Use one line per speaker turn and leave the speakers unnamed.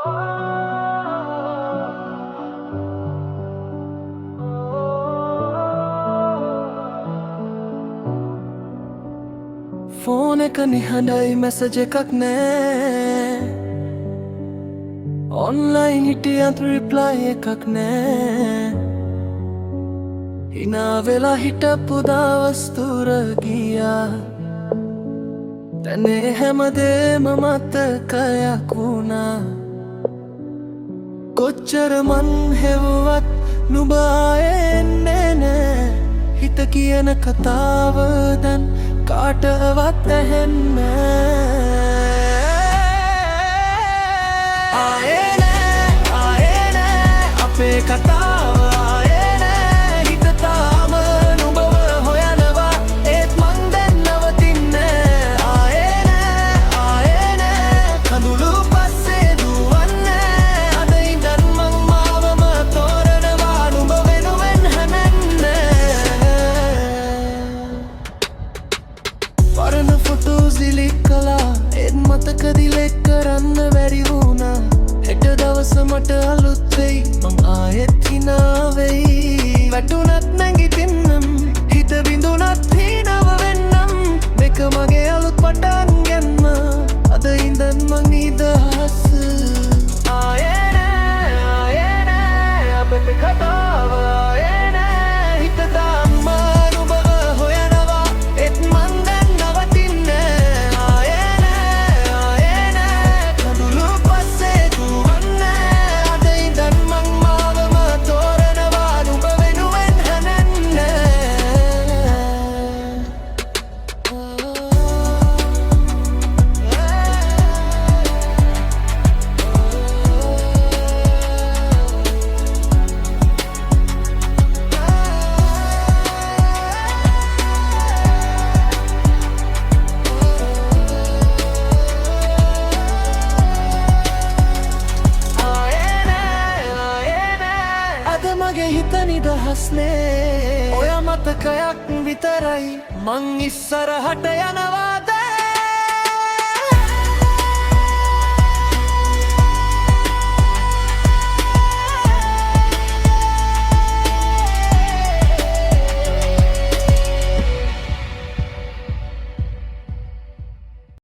phone එක නිහඬයි message එකක් නෑ ඔන්ලයින් හිටියත් රිප්ලයි එකක් නෑ හිනා වෙලා හිටපු දවස් තුර ගියා දැන් ඒ හැමදේම මතකයක් වුණා කොච්චර මං හෙව්වත් නුඹ ආයේ එන්නේ නෑ හිත කියන කතාව දැන් කාටවත් ඇහෙන්නේ ආයේ නෑ අපේ කතාව ආයේ නෑ හිත තාම නුඹව හොයනවා ඒත් මං දැන් නවතින්නේ ආයේ නෑ කඳුළු පස්සේ දුවන්නේ අද ඉඳන් මං මාවම තෝරනවා නුඹ වෙනුවෙන් හැමෙන්නේ පරණ ෆොටෝස් ඩිලීට් කළා ඒත් මතක ඩිලීට් කරන්න බැරි වුණා හෙට දවස මට අලුත් වෙයි මං ආයෙත් හිනා වෙයි වැටුණත් නැගිටින්නම් හිත බිඳුණත් හීනව වෙන්නම් මේක මගේ අලුත් පටන් ගැන්ම අද ඉඳන් මං නිදහස් ආයේ නෑ අපේ කතාව ආයේ නෑ හිත තාම නුඹව හොයනවා ඒත් මං දැන් නවතින්නේ ආයේ නෑ කඳුළු පස්සේ දුවන්නේ අද ඉඳන් මං මාවම තෝරනවා නුඹ වෙනුවෙන් හැනෙන්නේ අද මගේ හිත නිදහස්නේ ඔය මතකයක් විතරයි මං ඉස්සරහට යනවා